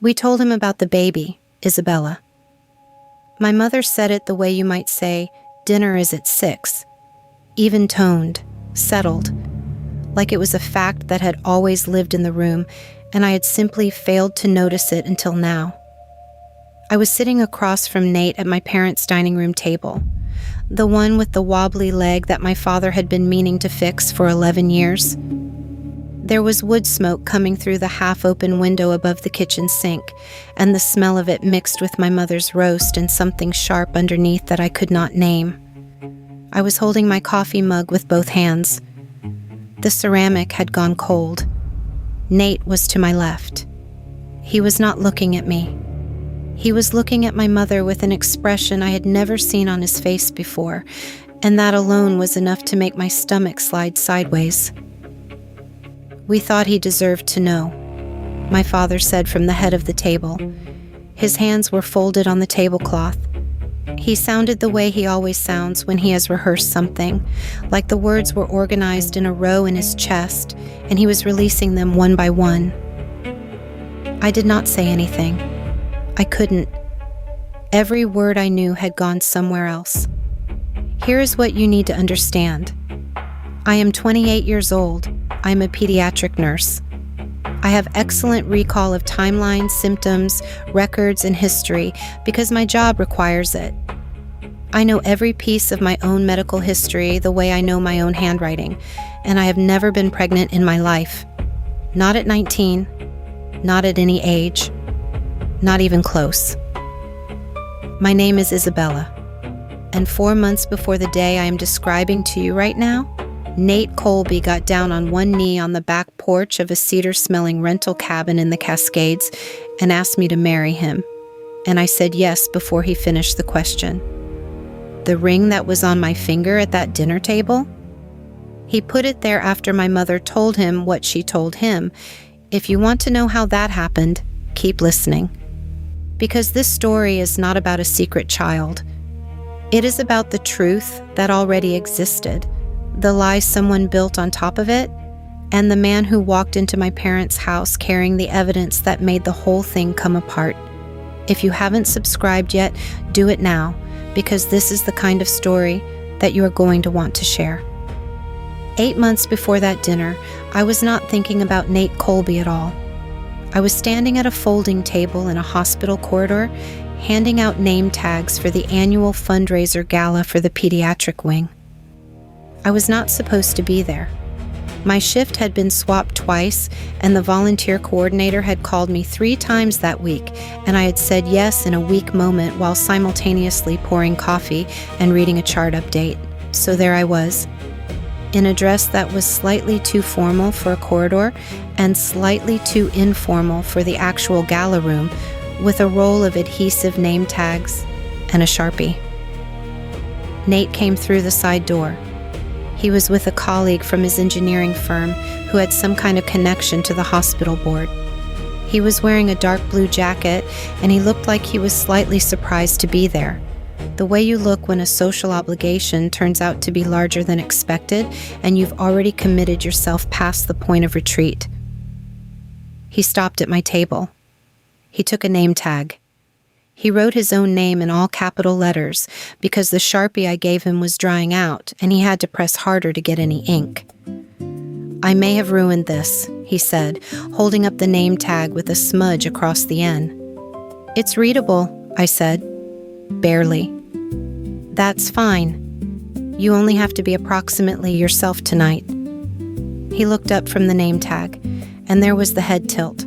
We told him about the baby, Isabella. My mother said it the way you might say, dinner is at 6, even-toned, settled, like it was a fact that had always lived in the room, and I had simply failed to notice it until now. I was sitting across from Nate at my parents' dining room table, the one with the wobbly leg that my father had been meaning to fix for 11 years. There was wood smoke coming through the half-open window above the kitchen sink, and the smell of it mixed with my mother's roast and something sharp underneath that I could not name. I was holding my coffee mug with both hands. The ceramic had gone cold. Nate was to my left. He was not looking at me. He was looking at my mother with an expression I had never seen on his face before, and that alone was enough to make my stomach slide sideways. We thought he deserved to know, my father said from the head of the table. His hands were folded on the tablecloth. He sounded the way he always sounds when he has rehearsed something, like the words were organized in a row in his chest, and he was releasing them one by one. I did not say anything. I couldn't. Every word I knew had gone somewhere else. Here is what you need to understand. I am 28 years old. I am a pediatric nurse. I have excellent recall of timelines, symptoms, records, and history because my job requires it. I know every piece of my own medical history the way I know my own handwriting, and I have never been pregnant in my life. Not at 19, not at any age, not even close. My name is Isabella, and 4 months before the day I am describing to you right now, Nate Colby got down on one knee on the back porch of a cedar-smelling rental cabin in the Cascades and asked me to marry him, and I said yes before he finished the question. The ring that was on my finger at that dinner table? He put it there after my mother told him what she told him. If you want to know how that happened, keep listening. Because this story is not about a secret child. It is about the truth that already existed, the lie someone built on top of it, and the man who walked into my parents' house carrying the evidence that made the whole thing come apart. If you haven't subscribed yet, do it now, because this is the kind of story that you are going to want to share. 8 months before that dinner, I was not thinking about Nate Colby at all. I was standing at a folding table in a hospital corridor, handing out name tags for the annual fundraiser gala for the pediatric wing. I was not supposed to be there. My shift had been swapped twice, and the volunteer coordinator had called me 3 times that week, and I had said yes in a weak moment while simultaneously pouring coffee and reading a chart update. So there I was, in a dress that was slightly too formal for a corridor and slightly too informal for the actual gala room, with a roll of adhesive name tags and a Sharpie. Nate came through the side door. He was with a colleague from his engineering firm who had some kind of connection to the hospital board. He was wearing a dark blue jacket, and he looked like he was slightly surprised to be there, the way you look when a social obligation turns out to be larger than expected and you've already committed yourself past the point of retreat. He stopped at my table. He took a name tag. He wrote his own name in all capital letters because the Sharpie I gave him was drying out and he had to press harder to get any ink. I may have ruined this, he said, holding up the name tag with a smudge across the N. It's readable, I said. Barely. That's fine. You only have to be approximately yourself tonight. He looked up from the name tag, and there was the head tilt.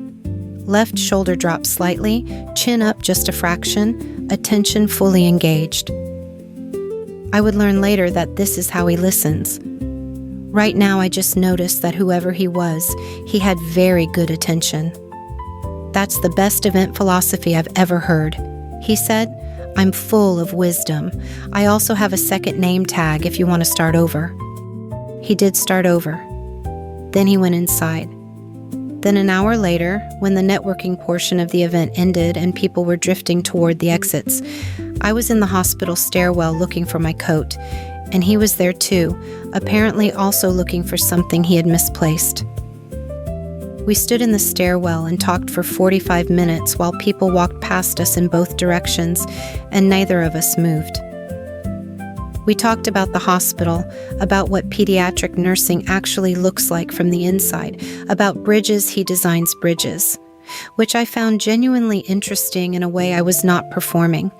Left shoulder dropped slightly, chin up just a fraction, attention fully engaged. I would learn later that this is how he listens. Right now I just noticed that whoever he was, he had very good attention. That's the best event philosophy I've ever heard. He said, I'm full of wisdom. I also have a second name tag if you want to start over. He did start over. Then he went inside. Then an hour later, when the networking portion of the event ended and people were drifting toward the exits, I was in the hospital stairwell looking for my coat, and he was there too, apparently also looking for something he had misplaced. We stood in the stairwell and talked for 45 minutes while people walked past us in both directions, and neither of us moved. We talked about the hospital, about what pediatric nursing actually looks like from the inside, about bridges he designs bridges, which I found genuinely interesting in a way I was not performing.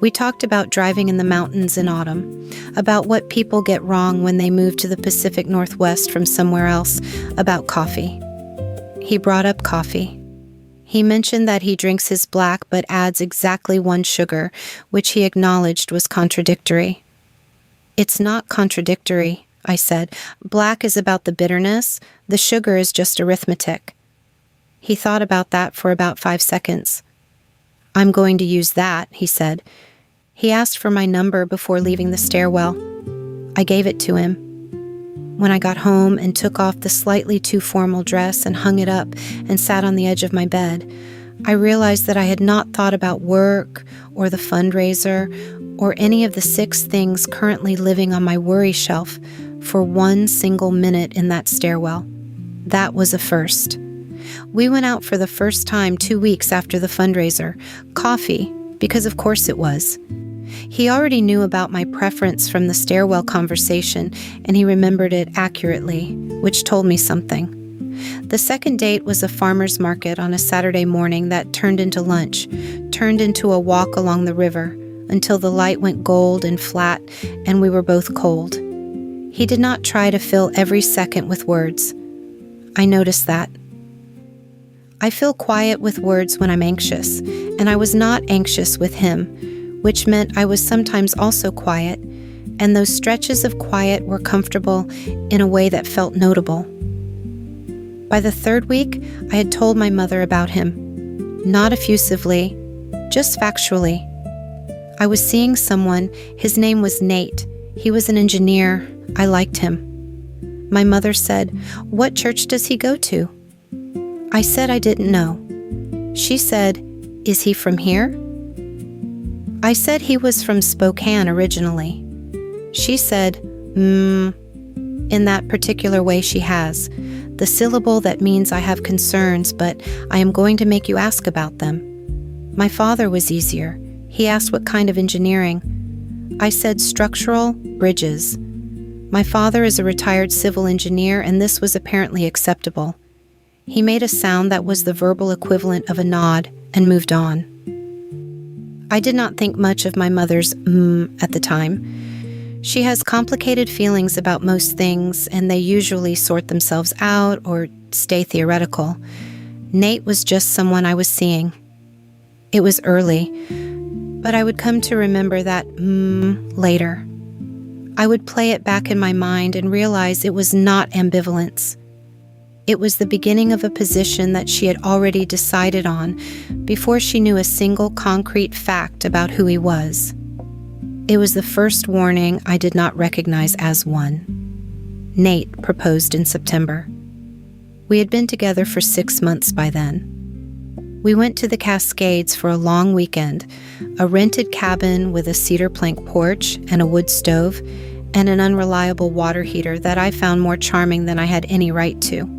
We talked about driving in the mountains in autumn, about what people get wrong when they move to the Pacific Northwest from somewhere else, about coffee. He brought up coffee. He mentioned that he drinks his black but adds exactly 1 sugar, which he acknowledged was contradictory. "It's not contradictory," I said. "Black is about the bitterness. The sugar is just arithmetic." He thought about that for about 5 seconds. "I'm going to use that," he said. He asked for my number before leaving the stairwell. I gave it to him. When I got home and took off the slightly too formal dress and hung it up and sat on the edge of my bed, I realized that I had not thought about work or the fundraiser or any of the 6 things currently living on my worry shelf for 1 single minute in that stairwell. That was a first. We went out for the first time 2 weeks after the fundraiser. Coffee, because of course it was. He already knew about my preference from the stairwell conversation, and he remembered it accurately, which told me something. The second date was a farmer's market on a Saturday morning that turned into lunch, turned into a walk along the river, until the light went gold and flat, and we were both cold. He did not try to fill every second with words. I noticed that. I feel quiet with words when I'm anxious, and I was not anxious with him, which meant I was sometimes also quiet, and those stretches of quiet were comfortable in a way that felt notable. By the 3rd week, I had told my mother about him, not effusively, just factually. I was seeing someone. His name was Nate. He was an engineer. I liked him. My mother said, "What church does he go to?" I said I didn't know. She said, "Is he from here?" I said he was from Spokane originally. She said, in that particular way she has, the syllable that means I have concerns, but I am going to make you ask about them. My father was easier. He asked what kind of engineering. I said structural, bridges. My father is a retired civil engineer, and this was apparently acceptable. He made a sound that was the verbal equivalent of a nod and moved on. I did not think much of my mother's at the time. She has complicated feelings about most things, and they usually sort themselves out or stay theoretical. Nate was just someone I was seeing. It was early, but I would come to remember that later. I would play it back in my mind and realize it was not ambivalence. It was the beginning of a position that she had already decided on before she knew a single concrete fact about who he was. It was the first warning I did not recognize as one. Nate proposed in September. We had been together for 6 months by then. We went to the Cascades for a long weekend, a rented cabin with a cedar plank porch and a wood stove, and an unreliable water heater that I found more charming than I had any right to.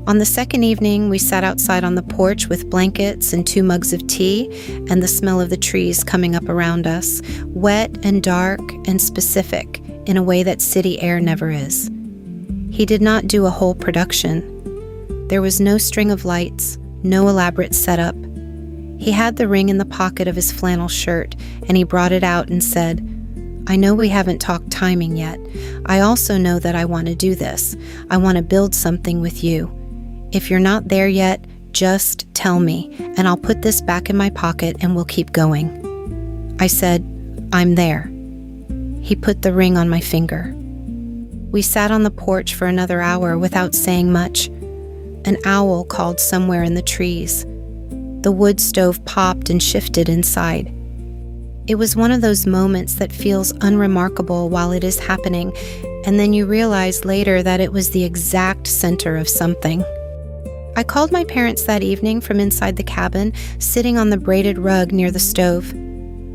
On the second evening, we sat outside on the porch with blankets and 2 mugs of tea and the smell of the trees coming up around us, wet and dark and specific in a way that city air never is. He did not do a whole production. There was no string of lights, no elaborate setup. He had the ring in the pocket of his flannel shirt, and he brought it out and said, "I know we haven't talked timing yet. I also know that I want to do this. I want to build something with you. If you're not there yet, just tell me, and I'll put this back in my pocket and we'll keep going." I said, "I'm there." He put the ring on my finger. We sat on the porch for another hour without saying much. An owl called somewhere in the trees. The wood stove popped and shifted inside. It was one of those moments that feels unremarkable while it is happening, and then you realize later that it was the exact center of something. I called my parents that evening from inside the cabin, sitting on the braided rug near the stove.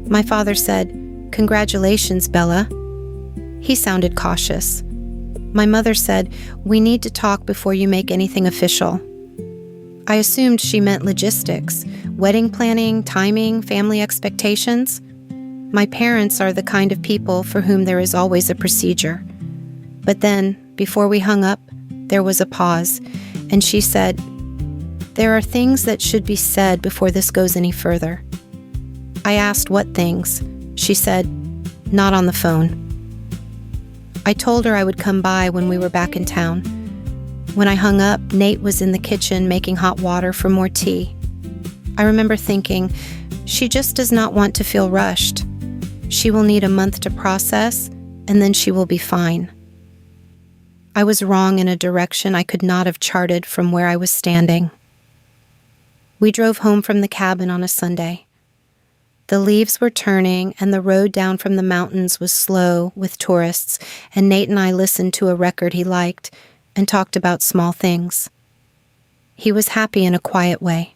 My father said, "Congratulations, Bella." He sounded cautious. My mother said, "We need to talk before you make anything official." I assumed she meant logistics, wedding planning, timing, family expectations. My parents are the kind of people for whom there is always a procedure. But then, before we hung up, there was a pause, and she said, "There are things that should be said before this goes any further." I asked what things. She said, "Not on the phone." I told her I would come by when we were back in town. When I hung up, Nate was in the kitchen making hot water for more tea. I remember thinking, she just does not want to feel rushed. She will need a month to process, and then she will be fine. I was wrong in a direction I could not have charted from where I was standing. We drove home from the cabin on a Sunday. The leaves were turning, and the road down from the mountains was slow with tourists, and Nate and I listened to a record he liked and talked about small things. He was happy in a quiet way.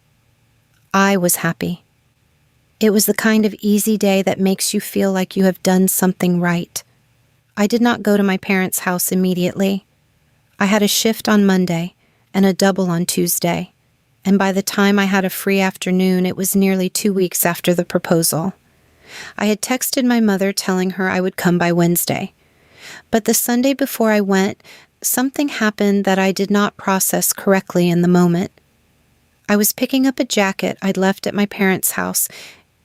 I was happy. It was the kind of easy day that makes you feel like you have done something right. I did not go to my parents' house immediately. I had a shift on Monday and a double on Tuesday, and by the time I had a free afternoon, it was nearly 2 weeks after the proposal. I had texted my mother telling her I would come by Wednesday. But the Sunday before I went, something happened that I did not process correctly in the moment. I was picking up a jacket I'd left at my parents' house,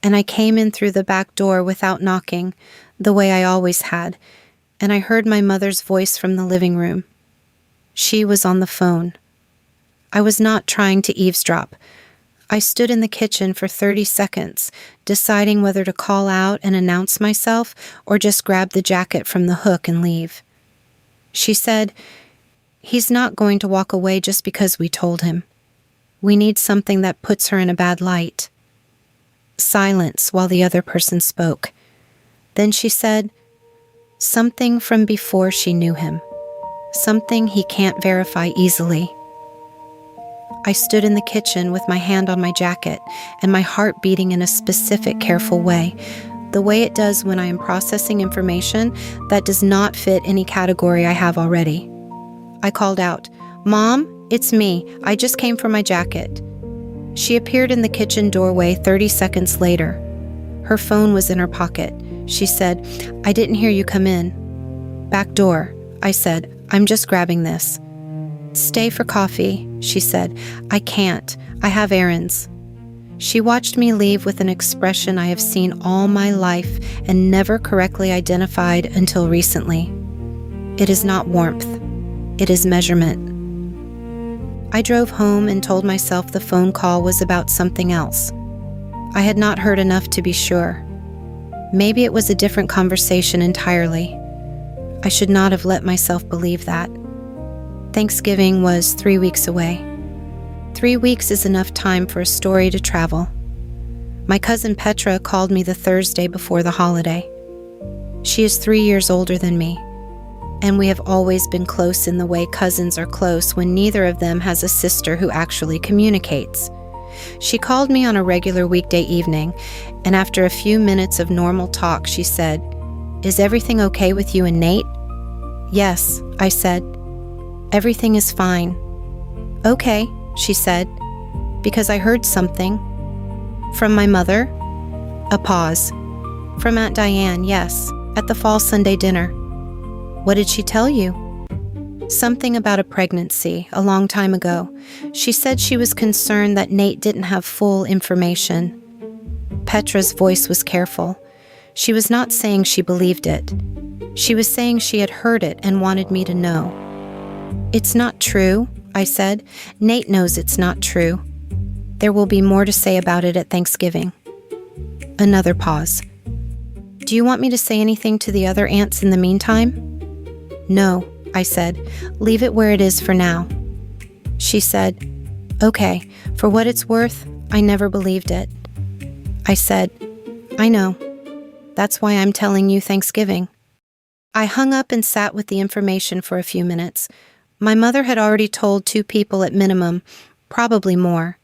and I came in through the back door without knocking, the way I always had, and I heard my mother's voice from the living room. She was on the phone. I was not trying to eavesdrop. I stood in the kitchen for 30 seconds, deciding whether to call out and announce myself or just grab the jacket from the hook and leave. She said, "He's not going to walk away just because we told him. We need something that puts her in a bad light." Silence while the other person spoke. Then she said, "Something from before she knew him. Something he can't verify easily." I stood in the kitchen with my hand on my jacket and my heart beating in a specific, careful way, the way it does when I am processing information that does not fit any category I have already. I called out, "Mom, it's me. I just came for my jacket." She appeared in the kitchen doorway 30 seconds later. Her phone was in her pocket. She said, "I didn't hear you come in." "Back door," I said. "I'm just grabbing this." "Stay for coffee," she said. "I can't. I have errands." She watched me leave with an expression I have seen all my life and never correctly identified until recently. It is not warmth. It is measurement. I drove home and told myself the phone call was about something else. I had not heard enough to be sure. Maybe it was a different conversation entirely. I should not have let myself believe that. Thanksgiving was 3 weeks away. 3 weeks is enough time for a story to travel. My cousin Petra called me the Thursday before the holiday. She is 3 years older than me, and we have always been close in the way cousins are close when neither of them has a sister who actually communicates. She called me on a regular weekday evening, and after a few minutes of normal talk, she said, "Is everything okay with you and Nate?" "Yes," I said. "Everything is fine." "Okay," she said, "because I heard something." "From my mother?" A pause. "From Aunt Diane, yes, at the fall Sunday dinner." "What did she tell you?" "Something about a pregnancy, a long time ago. She said she was concerned that Nate didn't have full information." Petra's voice was careful. She was not saying she believed it. She was saying she had heard it and wanted me to know. "It's not true," I said. "Nate knows it's not true. There will be more to say about it at Thanksgiving." Another pause. "Do you want me to say anything to the other aunts in the meantime?" "No," I said. "Leave it where it is for now." She said, "Okay, for what it's worth, I never believed it." I said, "I know. That's why I'm telling you Thanksgiving." I hung up and sat with the information for a few minutes. My mother had already told 2 people at minimum, probably more.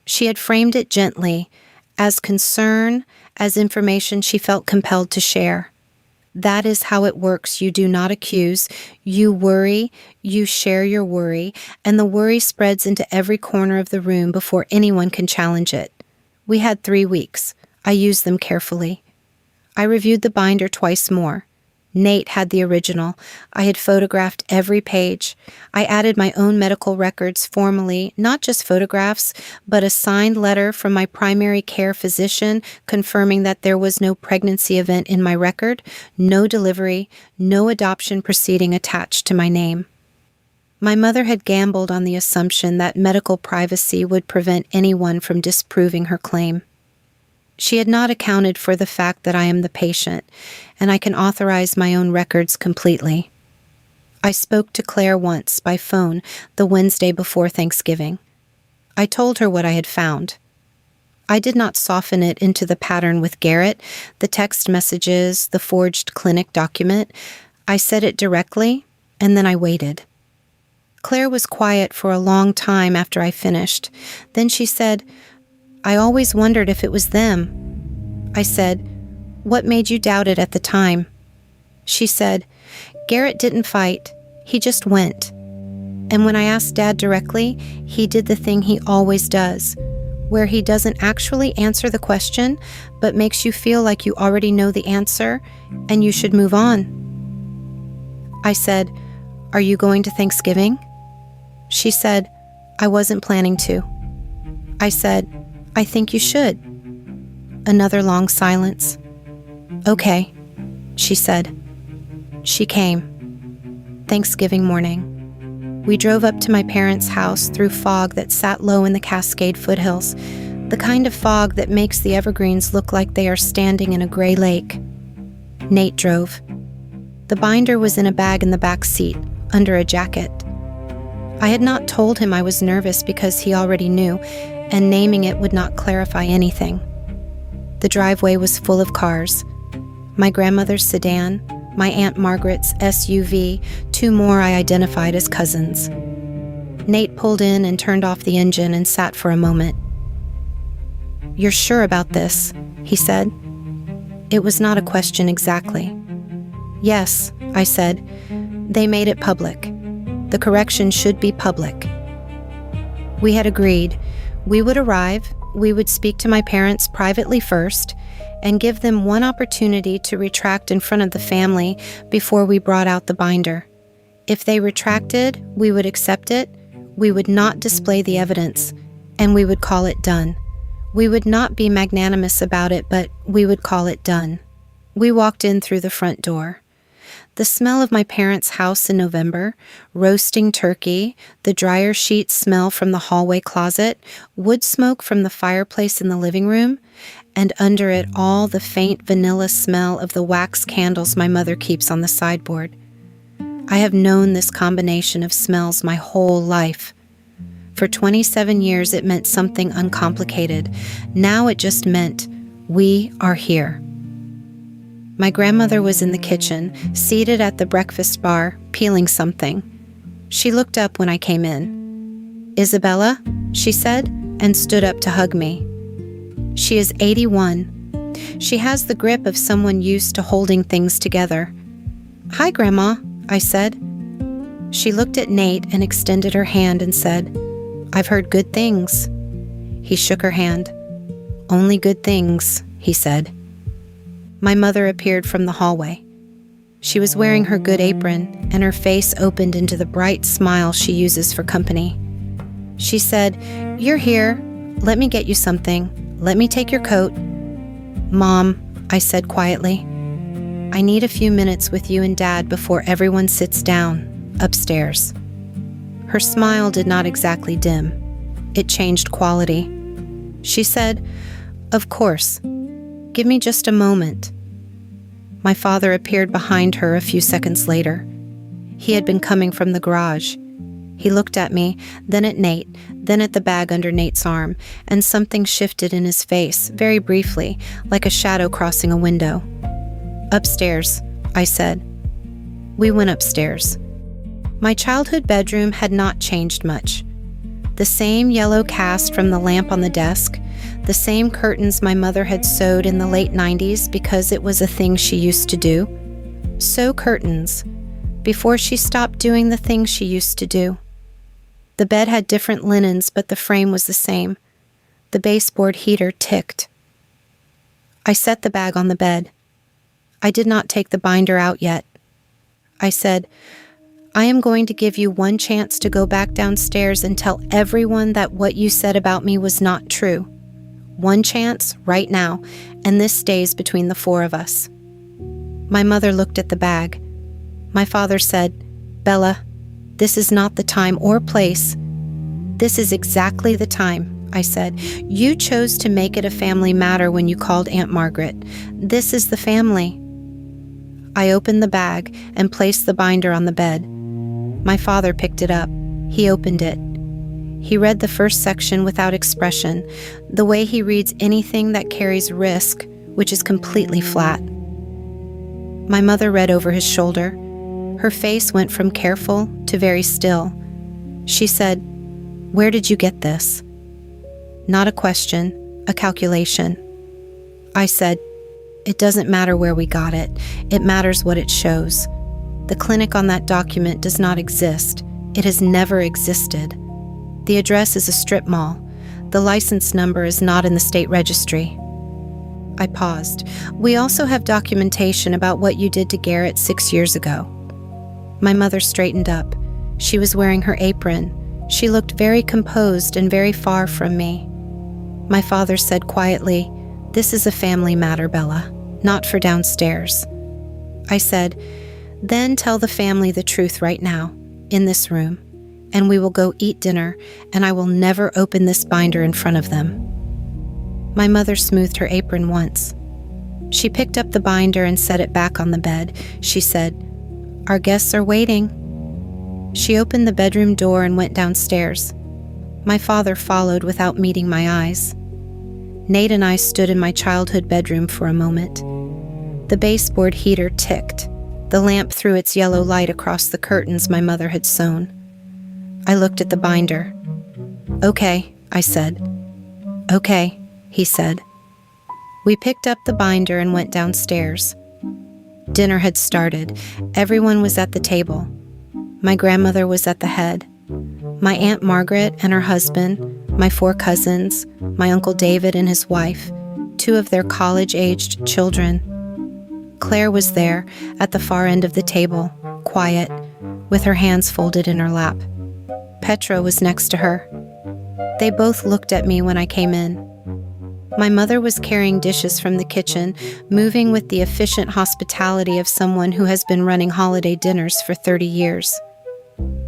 She had framed it gently, as concern, as information she felt compelled to share. That is how it works. You do not accuse. You worry, you share your worry, and the worry spreads into every corner of the room before anyone can challenge it. We had 3 weeks. I used them carefully. I reviewed the binder twice more. Nate had the original. I had photographed every page. I added my own medical records formally, not just photographs, but a signed letter from my primary care physician confirming that there was no pregnancy event in my record, no delivery, no adoption proceeding attached to my name. My mother had gambled on the assumption that medical privacy would prevent anyone from disproving her claim. She had not accounted for the fact that I am the patient, and I can authorize my own records completely. I spoke to Claire once by phone the Wednesday before Thanksgiving. I told her what I had found. I did not soften it into the pattern with Garrett, the text messages, the forged clinic document. I said it directly, and then I waited. Claire was quiet for a long time after I finished. Then she said, "I always wondered if it was them." I said, "What made you doubt it at the time?" She said, "Garrett didn't fight. He just went. And when I asked Dad directly, he did the thing he always does, where he doesn't actually answer the question, but makes you feel like you already know the answer and you should move on." I said, "Are you going to Thanksgiving?" She said, "I wasn't planning to." I said, "I think you should." Another long silence. "Okay," she said. She came. Thanksgiving morning. We drove up to my parents' house through fog that sat low in the Cascade foothills, the kind of fog that makes the evergreens look like they are standing in a gray lake. Nate drove. The binder was in a bag in the back seat, under a jacket. I had not told him I was nervous because he already knew, and naming it would not clarify anything. The driveway was full of cars. My grandmother's sedan, my Aunt Margaret's SUV, 2 more I identified as cousins. Nate pulled in and turned off the engine and sat for a moment. "You're sure about this?" he said. It was not a question exactly. "Yes," I said. "They made it public. The correction should be public." We had agreed. We would arrive, we would speak to my parents privately first, and give them one opportunity to retract in front of the family before we brought out the binder. If they retracted, we would accept it, we would not display the evidence, and we would call it done. We would not be magnanimous about it, but we would call it done. We walked in through the front door. The smell of my parents' house in November, roasting turkey, the dryer sheet smell from the hallway closet, wood smoke from the fireplace in the living room, and under it all the faint vanilla smell of the wax candles my mother keeps on the sideboard. I have known this combination of smells my whole life. For 27 years it meant something uncomplicated. Now it just meant, we are here. My grandmother was in the kitchen, seated at the breakfast bar, peeling something. She looked up when I came in. "Isabella," she said, and stood up to hug me. She is 81. She has the grip of someone used to holding things together. "Hi, Grandma," I said. She looked at Nate and extended her hand and said, "I've heard good things." He shook her hand. "Only good things," he said. My mother appeared from the hallway. She was wearing her good apron, and her face opened into the bright smile she uses for company. She said, "You're here. Let me get you something. Let me take your coat." "Mom," I said quietly, "I need a few minutes with you and Dad before everyone sits down, upstairs." Her smile did not exactly dim. It changed quality. She said, "Of course. Give me just a moment." My father appeared behind her a few seconds later. He had been coming from the garage. He looked at me, then at Nate, then at the bag under Nate's arm, and something shifted in his face, very briefly, like a shadow crossing a window. "Upstairs," I said. We went upstairs. My childhood bedroom had not changed much. The same yellow cast from the lamp on the desk, the same curtains my mother had sewed in the late 90s because it was a thing she used to do. sew curtains, before she stopped doing the things she used to do. The bed had different linens, but the frame was the same. The baseboard heater ticked. I set the bag on the bed. I did not take the binder out yet. I said, I am going to give you one chance to go back downstairs and tell everyone that what you said about me was not true. One chance, right now, and this stays between the four of us. My mother looked at the bag. My father said, Bella, this is not the time or place. This is exactly the time, I said. You chose to make it a family matter when you called Aunt Margaret. This is the family. I opened the bag and placed the binder on the bed. My father picked it up. He opened it. He read the first section without expression, the way he reads anything that carries risk, which is completely flat. My mother read over his shoulder. Her face went from careful to very still. She said, Where did you get this? Not a question, a calculation. I said, It doesn't matter where we got it. It matters what it shows. The clinic on that document does not exist. It has never existed. The address is a strip mall. The license number is not in the state registry. I paused. We also have documentation about what you did to Garrett 6 years ago. My mother straightened up. She was wearing her apron. She looked very composed and very far from me. My father said quietly, This is a family matter, Bella, not for downstairs. I said, Then tell the family the truth right now, in this room, and we will go eat dinner, and I will never open this binder in front of them. My mother smoothed her apron once. She picked up the binder and set it back on the bed. She said, Our guests are waiting. She opened the bedroom door and went downstairs. My father followed without meeting my eyes. Nate and I stood in my childhood bedroom for a moment. The baseboard heater ticked. The lamp threw its yellow light across the curtains my mother had sewn. I looked at the binder. Okay, I said. Okay, he said. We picked up the binder and went downstairs. Dinner had started. Everyone was at the table. My grandmother was at the head. My Aunt Margaret and her husband, my 4 cousins, my Uncle David and his wife, 2 of their college-aged children. Claire was there, at the far end of the table, quiet, with her hands folded in her lap. Petra was next to her. They both looked at me when I came in. My mother was carrying dishes from the kitchen, moving with the efficient hospitality of someone who has been running holiday dinners for 30 years.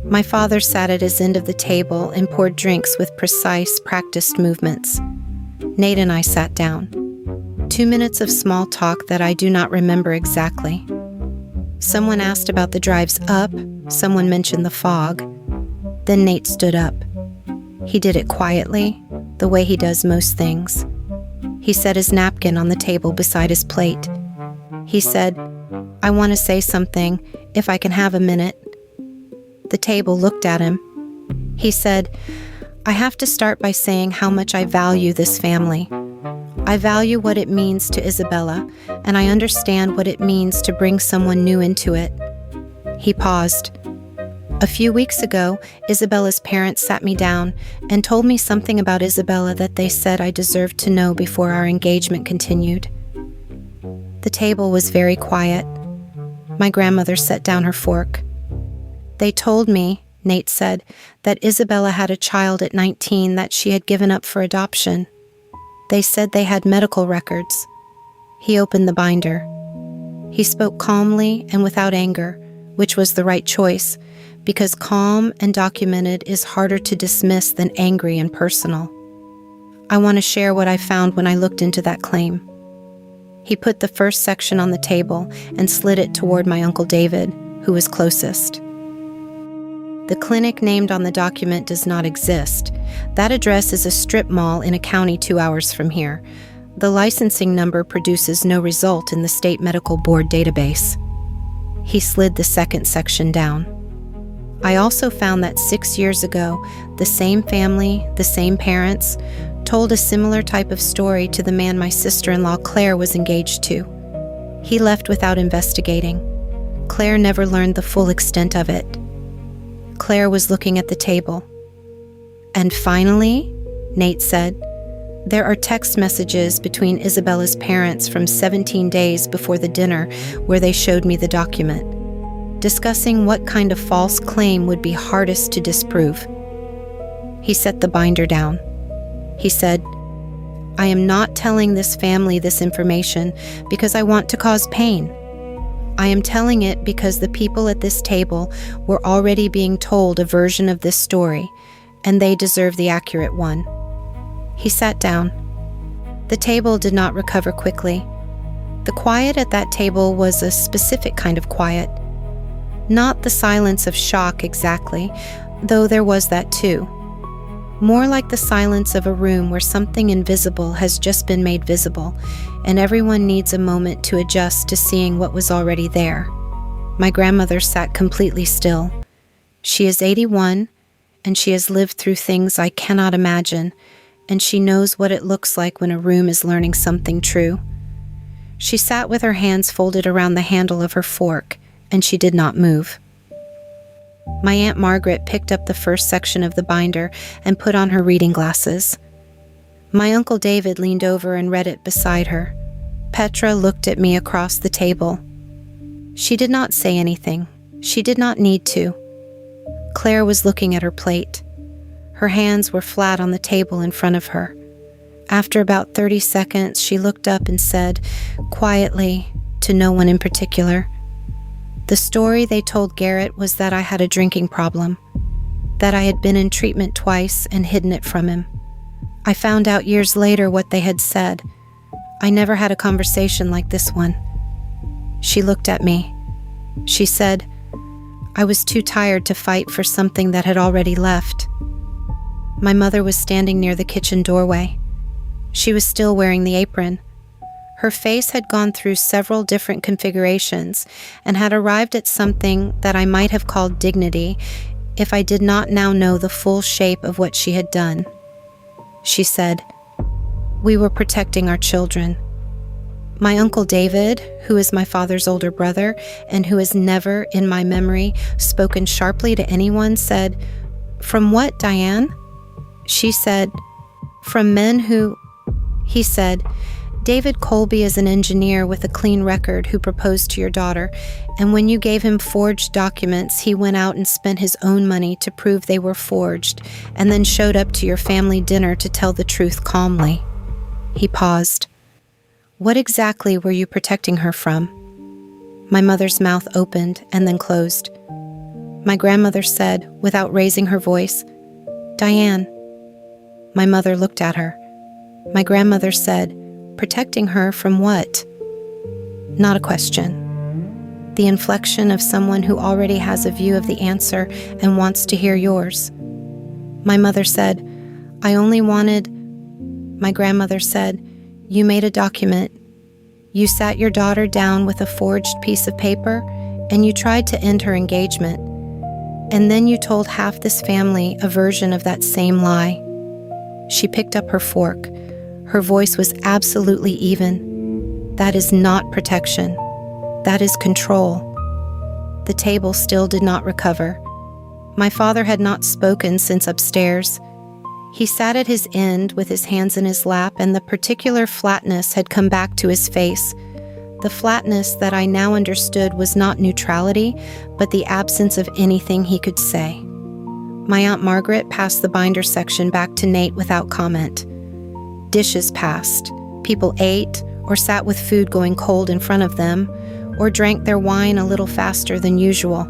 My father sat at his end of the table and poured drinks with precise, practiced movements. Nate and I sat down. 2 minutes of small talk that I do not remember exactly. Someone asked about the drives up, someone mentioned the fog. Then Nate stood up. He did it quietly, the way he does most things. He set his napkin on the table beside his plate. He said, I want to say something, if I can have a minute. The table looked at him. He said, I have to start by saying how much I value this family. I value what it means to Isabella, and I understand what it means to bring someone new into it. He paused. A few weeks ago, Isabella's parents sat me down and told me something about Isabella that they said I deserved to know before our engagement continued. The table was very quiet. My grandmother set down her fork. They told me, Nate said, that Isabella had a child at 19 that she had given up for adoption. They said they had medical records. He opened the binder. He spoke calmly and without anger, which was the right choice, because calm and documented is harder to dismiss than angry and personal. I want to share what I found when I looked into that claim. He put the first section on the table and slid it toward my Uncle David, who was closest. The clinic named on the document does not exist. That address is a strip mall in a county 2 hours from here. The licensing number produces no result in the State Medical Board database. He slid the second section down. I also found that 6 years ago, the same family, the same parents, told a similar type of story to the man my sister-in-law Claire was engaged to. He left without investigating. Claire never learned the full extent of it. Claire was looking at the table. "And finally," Nate said, "there are text messages between Isabella's parents from 17 days before the dinner where they showed me the document, discussing what kind of false claim would be hardest to disprove." He set the binder down. He said, "I am not telling this family this information because I want to cause pain. I am telling it because the people at this table were already being told a version of this story, and they deserve the accurate one." He sat down. The table did not recover quickly. The quiet at that table was a specific kind of quiet. Not the silence of shock exactly, though there was that too. More like the silence of a room where something invisible has just been made visible, and everyone needs a moment to adjust to seeing what was already there. My grandmother sat completely still. She is 81, and she has lived through things I cannot imagine, and she knows what it looks like when a room is learning something true. She sat with her hands folded around the handle of her fork, and she did not move. My Aunt Margaret picked up the first section of the binder and put on her reading glasses. My Uncle David leaned over and read it beside her. Petra looked at me across the table. She did not say anything. She did not need to. Claire was looking at her plate. Her hands were flat on the table in front of her. After about 30 seconds, she looked up and said, quietly, to no one in particular, "The story they told Garrett was that I had a drinking problem, that I had been in treatment twice and hidden it from him. I found out years later what they had said. I never had a conversation like this one." She looked at me. She said, "I was too tired to fight for something that had already left." My mother was standing near the kitchen doorway. She was still wearing the apron. Her face had gone through several different configurations and had arrived at something that I might have called dignity if I did not now know the full shape of what she had done. She said, "We were protecting our children." My Uncle David, who is my father's older brother and who has never, in my memory, spoken sharply to anyone, said, "From what, Diane?" She said, "From men who..." He said, "David Colby is an engineer with a clean record who proposed to your daughter, and when you gave him forged documents, he went out and spent his own money to prove they were forged, and then showed up to your family dinner to tell the truth calmly." He paused. "What exactly were you protecting her from?" My mother's mouth opened and then closed. My grandmother said, without raising her voice, "Diane." My mother looked at her. My grandmother said, "Protecting her from what?" Not a question. The inflection of someone who already has a view of the answer and wants to hear yours. My mother said, "I only wanted..." My grandmother said, "You made a document. You sat your daughter down with a forged piece of paper, and you tried to end her engagement. And then you told half this family a version of that same lie." She picked up her fork. Her voice was absolutely even. "That is not protection. That is control." The table still did not recover. My father had not spoken since upstairs. He sat at his end with his hands in his lap, and the particular flatness had come back to his face. The flatness that I now understood was not neutrality, but the absence of anything he could say. My Aunt Margaret passed the binder section back to Nate without comment. Dishes passed. People ate, or sat with food going cold in front of them, or drank their wine a little faster than usual.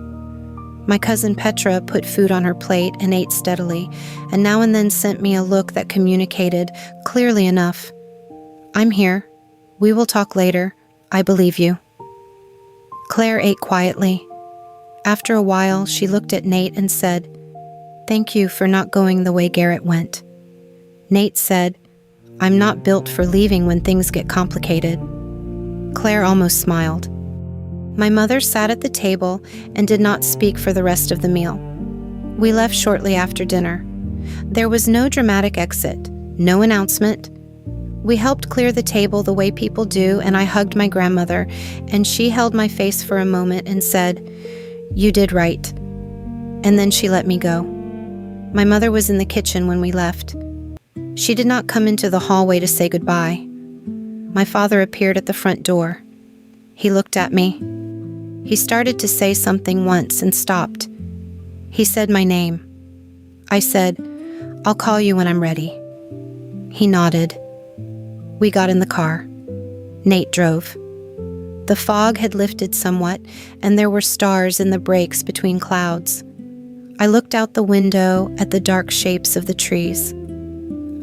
My cousin Petra put food on her plate and ate steadily, and now and then sent me a look that communicated, clearly enough, "I'm here. We will talk later. I believe you." Claire ate quietly. After a while, she looked at Nate and said, "Thank you for not going the way Garrett went." Nate said, "I'm not built for leaving when things get complicated." Claire almost smiled. My mother sat at the table and did not speak for the rest of the meal. We left shortly after dinner. There was no dramatic exit, no announcement. We helped clear the table the way people do, and I hugged my grandmother, and she held my face for a moment and said, "You did right." And then she let me go. My mother was in the kitchen when we left. She did not come into the hallway to say goodbye. My father appeared at the front door. He looked at me. He started to say something once and stopped. He said my name. I said, "I'll call you when I'm ready." He nodded. We got in the car. Nate drove. The fog had lifted somewhat, and there were stars in the breaks between clouds. I looked out the window at the dark shapes of the trees.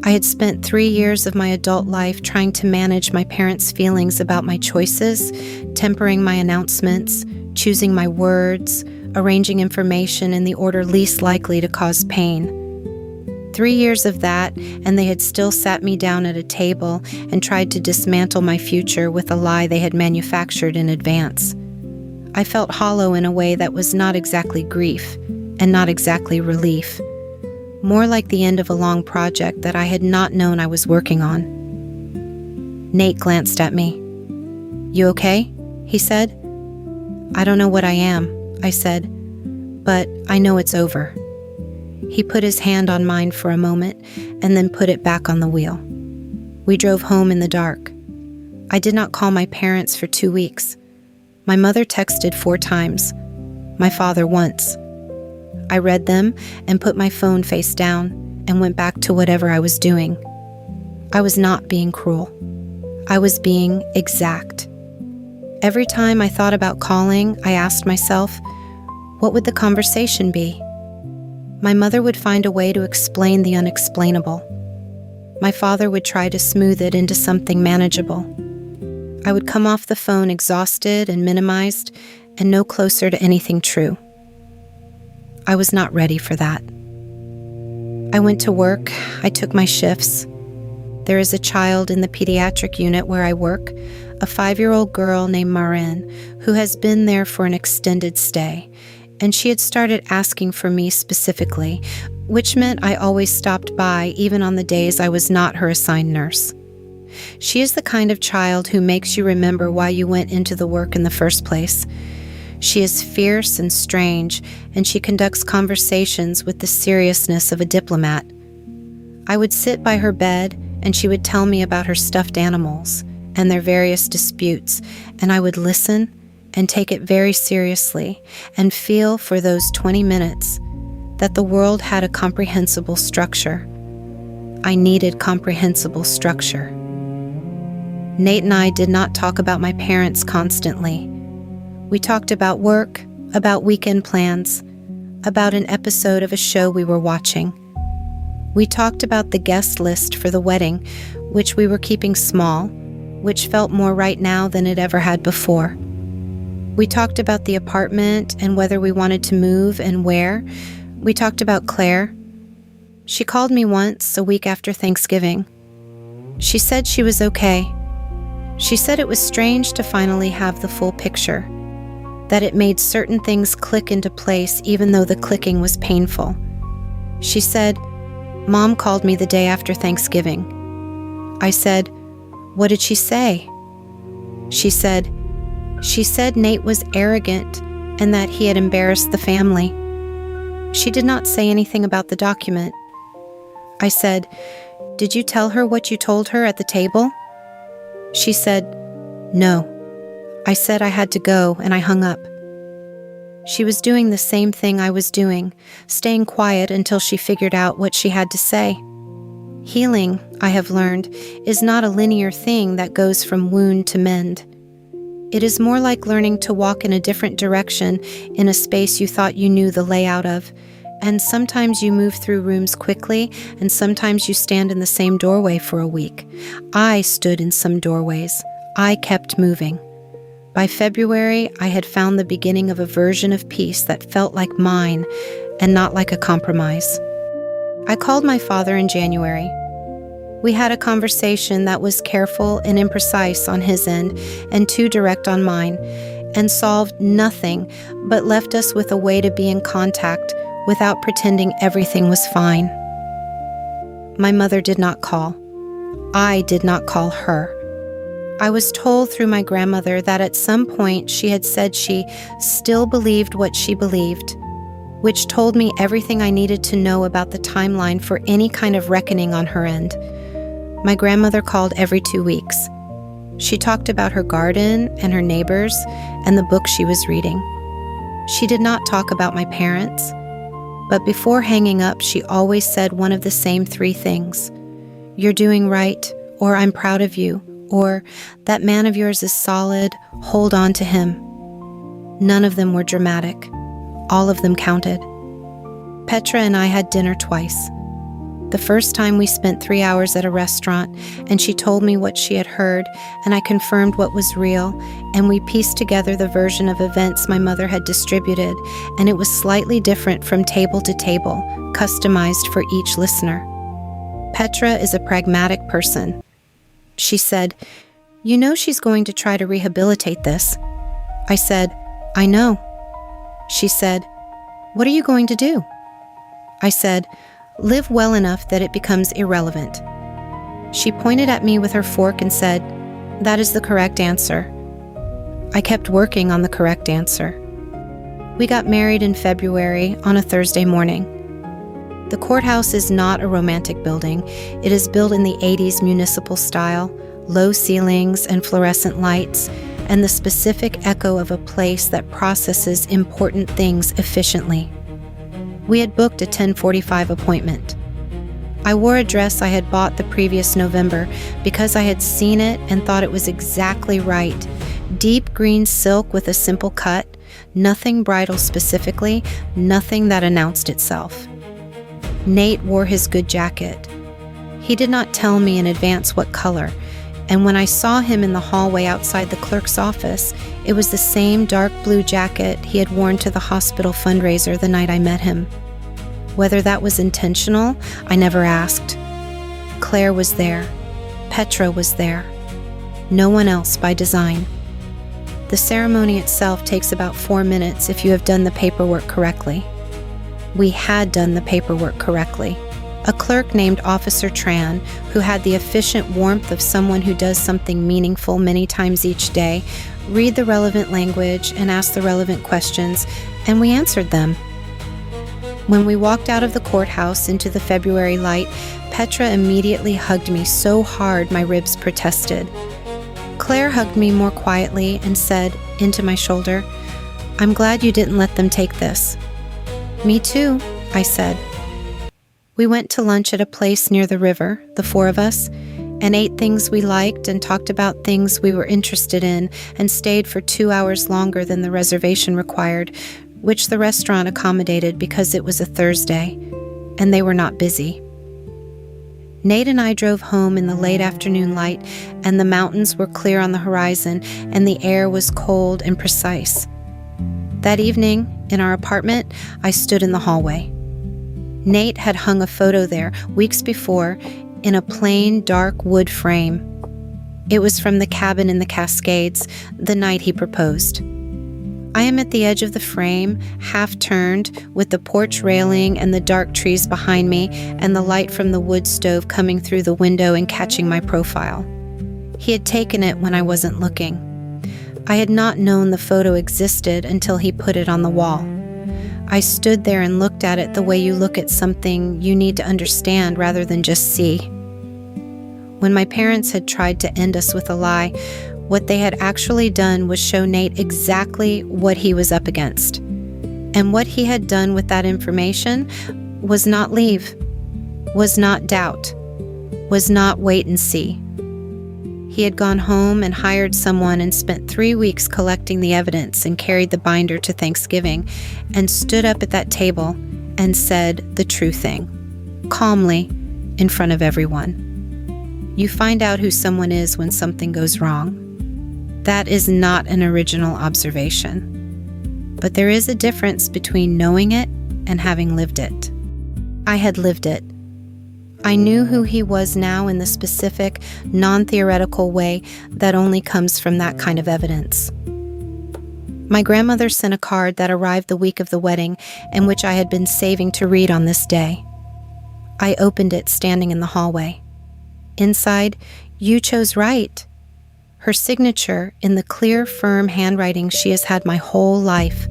I had spent 3 years of my adult life trying to manage my parents' feelings about my choices, tempering my announcements, choosing my words, arranging information in the order least likely to cause pain. 3 years of that, and they had still sat me down at a table and tried to dismantle my future with a lie they had manufactured in advance. I felt hollow in a way that was not exactly grief, and not exactly relief. More like the end of a long project that I had not known I was working on. Nate glanced at me. "You okay?" he said. "I don't know what I am," I said, "but I know it's over." He put his hand on mine for a moment and then put it back on the wheel. We drove home in the dark. I did not call my parents for 2 weeks. My mother texted 4 times, my father once. I read them and put my phone face down and went back to whatever I was doing. I was not being cruel. I was being exact. Every time I thought about calling, I asked myself, what would the conversation be? My mother would find a way to explain the unexplainable. My father would try to smooth it into something manageable. I would come off the phone exhausted and minimized and no closer to anything true. I was not ready for that. I went to work. I took my shifts. There is a child in the pediatric unit where I work, a 5-year-old girl named Marin, who has been there for an extended stay, and she had started asking for me specifically, which meant I always stopped by even on the days I was not her assigned nurse. She is the kind of child who makes you remember why you went into the work in the first place. She is fierce and strange, and she conducts conversations with the seriousness of a diplomat. I would sit by her bed, and she would tell me about her stuffed animals and their various disputes, and I would listen and take it very seriously and feel for those 20 minutes that the world had a comprehensible structure. I needed comprehensible structure. Nate and I did not talk about my parents constantly. We talked about work, about weekend plans, about an episode of a show we were watching. We talked about the guest list for the wedding, which we were keeping small, which felt more right now than it ever had before. We talked about the apartment and whether we wanted to move and where. We talked about Claire. She called me once, a week after Thanksgiving. She said she was okay. She said it was strange to finally have the full picture, that it made certain things click into place even though the clicking was painful. She said, "Mom called me the day after Thanksgiving." I said, "What did she say?" She said Nate was arrogant and that he had embarrassed the family. She did not say anything about the document. I said, "Did you tell her what you told her at the table?" She said, "No." I said I had to go, and I hung up. She was doing the same thing I was doing, staying quiet until she figured out what she had to say. Healing, I have learned, is not a linear thing that goes from wound to mend. It is more like learning to walk in a different direction in a space you thought you knew the layout of, and sometimes you move through rooms quickly, and sometimes you stand in the same doorway for a week. I stood in some doorways. I kept moving. By February, I had found the beginning of a version of peace that felt like mine and not like a compromise. I called my father in January. We had a conversation that was careful and imprecise on his end and too direct on mine, and solved nothing but left us with a way to be in contact without pretending everything was fine. My mother did not call. I did not call her. I was told through my grandmother that at some point she had said she still believed what she believed, which told me everything I needed to know about the timeline for any kind of reckoning on her end. My grandmother called every 2 weeks. She talked about her garden and her neighbors and the book she was reading. She did not talk about my parents, but before hanging up, she always said one of the same 3 things. You're doing right, or I'm proud of you, or that man of yours is solid, hold on to him. None of them were dramatic. All of them counted. Petra and I had dinner twice. The first time we spent 3 hours at a restaurant, and she told me what she had heard, and I confirmed what was real, and we pieced together the version of events my mother had distributed, and it was slightly different from table to table, customized for each listener. Petra is a pragmatic person. She said, "You know she's going to try to rehabilitate this." I said, "I know." She said, "What are you going to do?" I said, "Live well enough that it becomes irrelevant." She pointed at me with her fork and said, "That is the correct answer." I kept working on the correct answer. We got married in February on a Thursday morning. The courthouse is not a romantic building. It is built in the 80s municipal style, low ceilings and fluorescent lights, and the specific echo of a place that processes important things efficiently. We had booked a 10:45 appointment. I wore a dress I had bought the previous November because I had seen it and thought it was exactly right. Deep green silk with a simple cut, nothing bridal specifically, nothing that announced itself. Nate wore his good jacket. He did not tell me in advance what color, and when I saw him in the hallway outside the clerk's office, it was the same dark blue jacket he had worn to the hospital fundraiser the night I met him. Whether that was intentional, I never asked. Claire was there. Petra was there. No one else by design. The ceremony itself takes about 4 minutes if you have done the paperwork correctly. We had done the paperwork correctly. A clerk named Officer Tran, who had the efficient warmth of someone who does something meaningful many times each day, read the relevant language and ask the relevant questions, and we answered them. When we walked out of the courthouse into the February light, Petra immediately hugged me so hard my ribs protested. Claire hugged me more quietly and said, into my shoulder, "I'm glad you didn't let them take this." "Me too," I said. We went to lunch at a place near the river, the 4 of us, and ate things we liked and talked about things we were interested in and stayed for 2 hours longer than the reservation required, which the restaurant accommodated because it was a Thursday, and they were not busy. Nate and I drove home in the late afternoon light, and the mountains were clear on the horizon, and the air was cold and precise. That evening, in our apartment, I stood in the hallway. Nate had hung a photo there weeks before in a plain, dark wood frame. It was from the cabin in the Cascades, the night he proposed. I am at the edge of the frame, half turned, with the porch railing and the dark trees behind me and the light from the wood stove coming through the window and catching my profile. He had taken it when I wasn't looking. I had not known the photo existed until he put it on the wall. I stood there and looked at it the way you look at something you need to understand rather than just see. When my parents had tried to end us with a lie, what they had actually done was show Nate exactly what he was up against. And what he had done with that information was not leave, was not doubt, was not wait and see. He had gone home and hired someone and spent 3 weeks collecting the evidence and carried the binder to Thanksgiving and stood up at that table and said the true thing, calmly, in front of everyone. You find out who someone is when something goes wrong. That is not an original observation. But there is a difference between knowing it and having lived it. I had lived it. I knew who he was now in the specific, non-theoretical way that only comes from that kind of evidence. My grandmother sent a card that arrived the week of the wedding and which I had been saving to read on this day. I opened it standing in the hallway. Inside, you chose right. Her signature in the clear, firm handwriting she has had my whole life.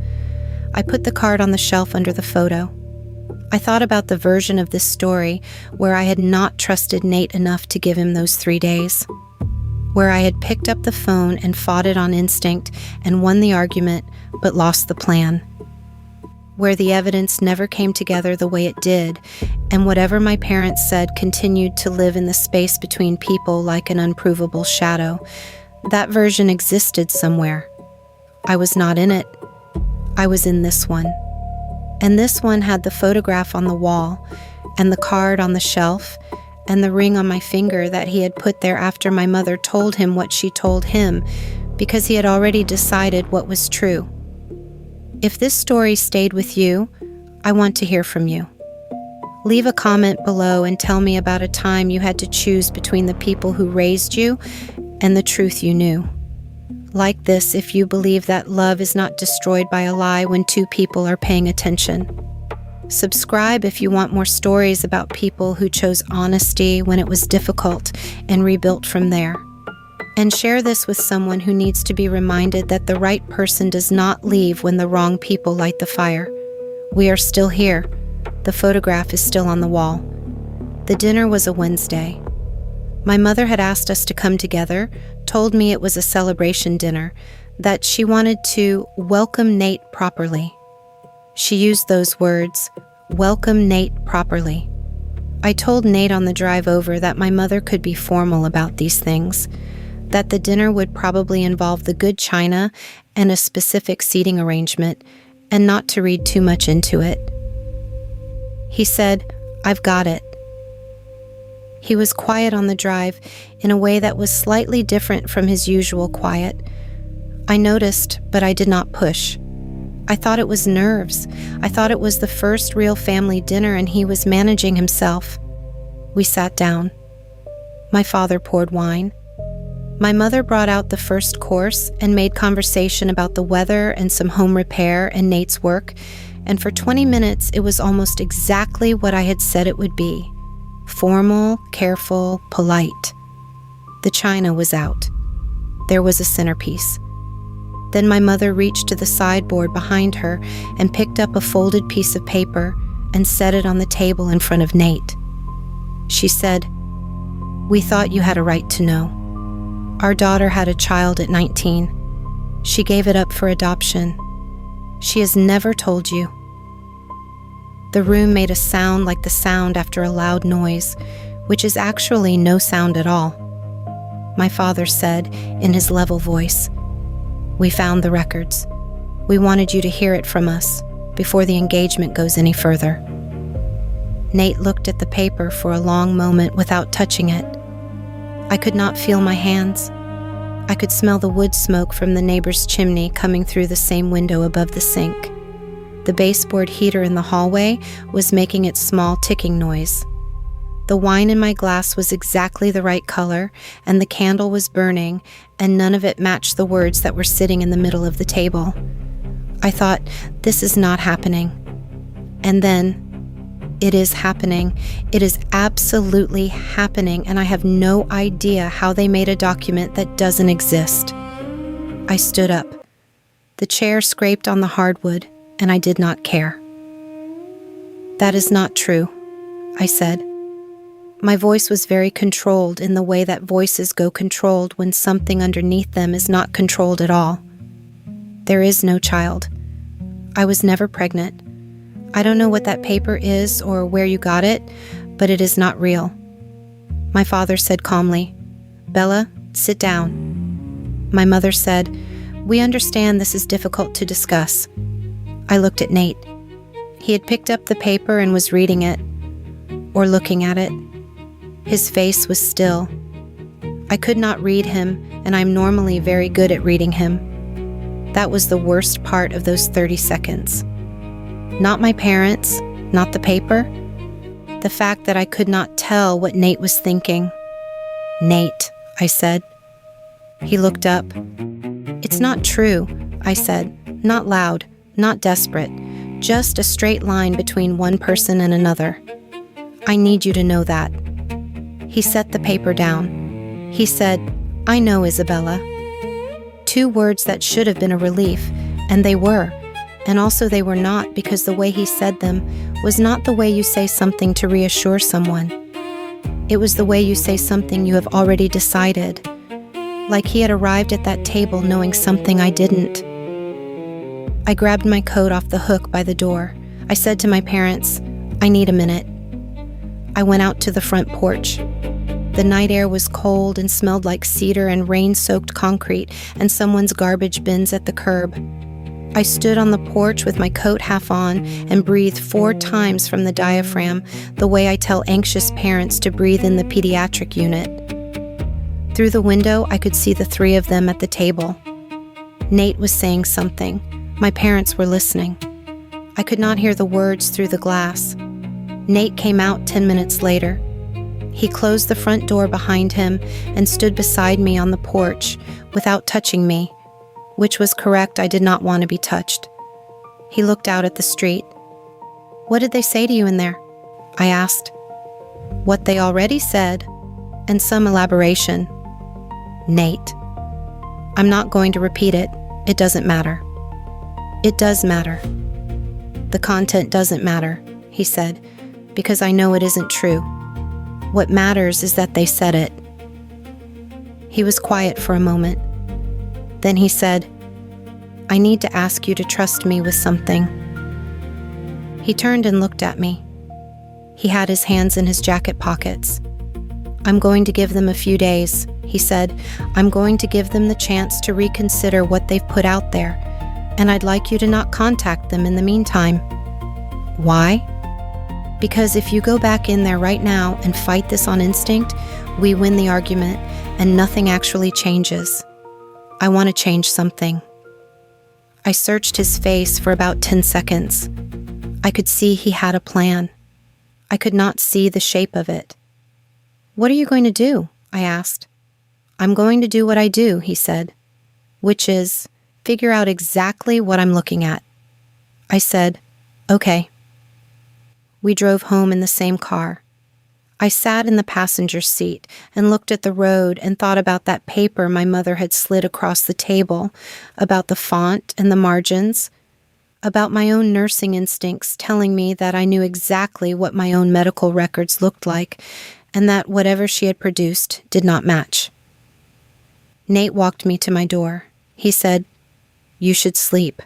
I put the card on the shelf under the photo. I thought about the version of this story where I had not trusted Nate enough to give him those 3 days, where I had picked up the phone and fought it on instinct and won the argument but lost the plan, where the evidence never came together the way it did, and whatever my parents said continued to live in the space between people like an unprovable shadow. That version existed somewhere. I was not in it. I was in this one. And this one had the photograph on the wall, and the card on the shelf, and the ring on my finger that he had put there after my mother told him what she told him, because he had already decided what was true. If this story stayed with you, I want to hear from you. Leave a comment below and tell me about a time you had to choose between the people who raised you and the truth you knew. Like this if you believe that love is not destroyed by a lie when two people are paying attention. Subscribe if you want more stories about people who chose honesty when it was difficult and rebuilt from there. And share this with someone who needs to be reminded that the right person does not leave when the wrong people light the fire. We are still here. The photograph is still on the wall. The dinner was a Wednesday. My mother had asked us to come together, told me it was a celebration dinner, that she wanted to welcome Nate properly. She used those words, welcome Nate properly. I told Nate on the drive over that my mother could be formal about these things, that the dinner would probably involve the good china and a specific seating arrangement, and not to read too much into it. He said, "I've got it." He was quiet on the drive in a way that was slightly different from his usual quiet. I noticed, but I did not push. I thought it was nerves. I thought it was the first real family dinner and he was managing himself. We sat down. My father poured wine. My mother brought out the first course and made conversation about the weather and some home repair and Nate's work, and for 20 minutes it was almost exactly what I had said it would be. Formal, careful, polite. The china was out. There was a centerpiece. Then my mother reached to the sideboard behind her and picked up a folded piece of paper and set it on the table in front of Nate. She said, "We thought you had a right to know. Our daughter had a child at 19. She gave it up for adoption. She has never told you." The room made a sound like the sound after a loud noise, which is actually no sound at all. My father said in his level voice, "We found the records. We wanted you to hear it from us before the engagement goes any further." Nate looked at the paper for a long moment without touching it. I could not feel my hands. I could smell the wood smoke from the neighbor's chimney coming through the same window above the sink. The baseboard heater in the hallway was making its small ticking noise. The wine in my glass was exactly the right color, and the candle was burning, and none of it matched the words that were sitting in the middle of the table. I thought, this is not happening. And then, it is happening. It is absolutely happening, and I have no idea how they made a document that doesn't exist. I stood up. The chair scraped on the hardwood, and I did not care. "That is not true," I said. My voice was very controlled in the way that voices go controlled when something underneath them is not controlled at all. "There is no child. I was never pregnant. I don't know what that paper is or where you got it, but it is not real." My father said calmly, "Bella, sit down." My mother said, "We understand this is difficult to discuss." I looked at Nate. He had picked up the paper and was reading it, or looking at it. His face was still. I could not read him, and I'm normally very good at reading him. That was the worst part of those 30 seconds. Not my parents, not the paper. The fact that I could not tell what Nate was thinking. "Nate," I said. He looked up. "It's not true," I said, not loud. Not desperate, just a straight line between one person and another. "I need you to know that." He set the paper down. He said, "I know, Isabella." 2 words that should have been a relief, and they were. And also they were not, because the way he said them was not the way you say something to reassure someone. It was the way you say something you have already decided. Like he had arrived at that table knowing something I didn't. I grabbed my coat off the hook by the door. I said to my parents, "I need a minute." I went out to the front porch. The night air was cold and smelled like cedar and rain-soaked concrete and someone's garbage bins at the curb. I stood on the porch with my coat half on and breathed 4 times from the diaphragm, the way I tell anxious parents to breathe in the pediatric unit. Through the window, I could see the 3 of them at the table. Nate was saying something. My parents were listening. I could not hear the words through the glass. Nate came out 10 minutes later. He closed the front door behind him and stood beside me on the porch without touching me, which was correct. I did not want to be touched. He looked out at the street. "What did they say to you in there?" I asked. "What they already said, and some elaboration." "Nate." "I'm not going to repeat it. It doesn't matter." "It does matter." "The content doesn't matter," he said, "because I know it isn't true. What matters is that they said it." He was quiet for a moment. Then he said, "I need to ask you to trust me with something." He turned and looked at me. He had his hands in his jacket pockets. "I'm going to give them a few days," he said. "I'm going to give them the chance to reconsider what they've put out there, and I'd like you to not contact them in the meantime." "Why?" "Because if you go back in there right now and fight this on instinct, we win the argument and nothing actually changes. I want to change something." I searched his face for about 10 seconds. I could see he had a plan. I could not see the shape of it. "What are you going to do?" I asked. "I'm going to do what I do," he said, "which is figure out exactly what I'm looking at." I said, "Okay." We drove home in the same car. I sat in the passenger seat and looked at the road and thought about that paper my mother had slid across the table, about the font and the margins, about my own nursing instincts telling me that I knew exactly what my own medical records looked like and that whatever she had produced did not match. Nate walked me to my door. He said, "You should sleep.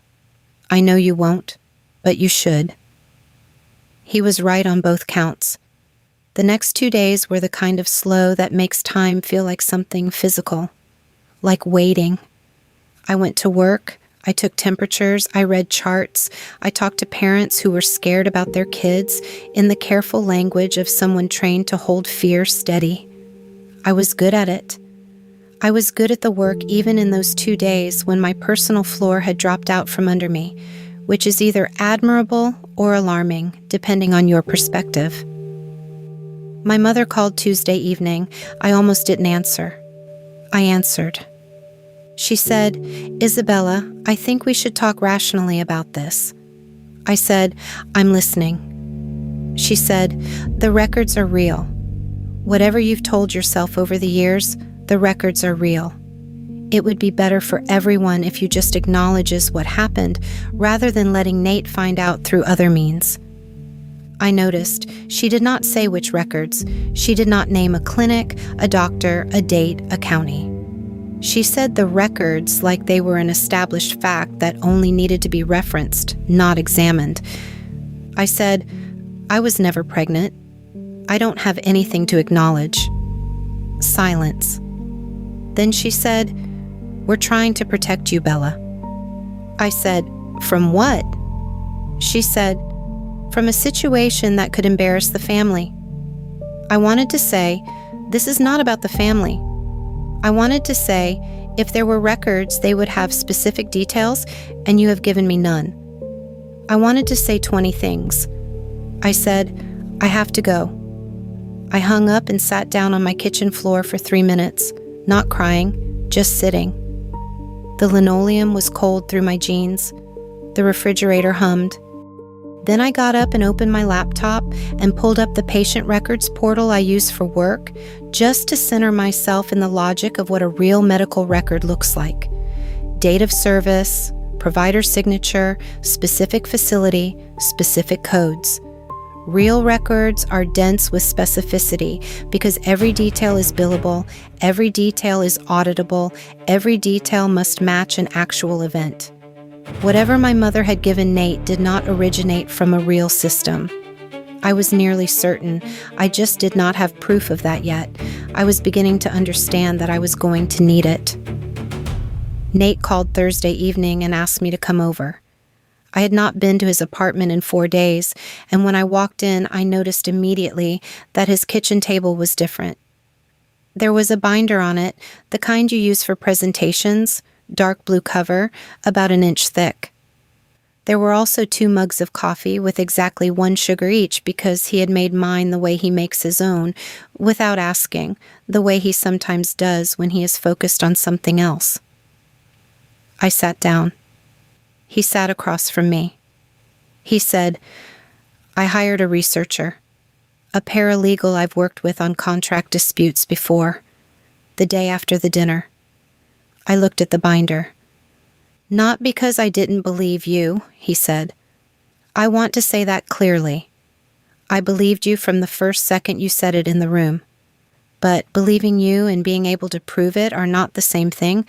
I know you won't, but you should." He was right on both counts. The next 2 days were the kind of slow that makes time feel like something physical, like waiting. I went to work, I took temperatures, I read charts, I talked to parents who were scared about their kids in the careful language of someone trained to hold fear steady. I was good at it. I was good at the work even in those 2 days when my personal floor had dropped out from under me, which is either admirable or alarming, depending on your perspective. My mother called Tuesday evening. I almost didn't answer. I answered. She said, "Isabella, I think we should talk rationally about this." I said, "I'm listening." She said, "The records are real. Whatever you've told yourself over the years, the records are real. It would be better for everyone if you just acknowledges what happened rather than letting Nate find out through other means." I noticed she did not say which records. She did not name a clinic, a doctor, a date, a county. She said the records like they were an established fact that only needed to be referenced, not examined. I said, "I was never pregnant. I don't have anything to acknowledge." Silence. Then she said, "We're trying to protect you, Bella." I said, "From what?" She said, "From a situation that could embarrass the family." I wanted to say, "This is not about the family." I wanted to say, if there were records, they would have specific details, and you have given me none. I wanted to say 20 things. I said, "I have to go." I hung up and sat down on my kitchen floor for 3 minutes, not crying, just sitting. The linoleum was cold through my jeans. The refrigerator hummed. Then I got up and opened my laptop and pulled up the patient records portal I use for work just to center myself in the logic of what a real medical record looks like. Date of service, provider signature, specific facility, specific codes. Real records are dense with specificity because every detail is billable, every detail is auditable, every detail must match an actual event. Whatever my mother had given Nate did not originate from a real system. I was nearly certain. I just did not have proof of that yet. I was beginning to understand that I was going to need it. Nate called Thursday evening and asked me to come over. I had not been to his apartment in 4 days, and when I walked in, I noticed immediately that his kitchen table was different. There was a binder on it, the kind you use for presentations, dark blue cover, about an inch thick. There were also 2 mugs of coffee with exactly 1 sugar each because he had made mine the way he makes his own, without asking, the way he sometimes does when he is focused on something else. I sat down. He sat across from me. He said, "I hired a researcher, a paralegal I've worked with on contract disputes before, the day after the dinner." I looked at the binder. "Not because I didn't believe you," he said. "I want to say that clearly. I believed you from the first second you said it in the room. But believing you and being able to prove it are not the same thing,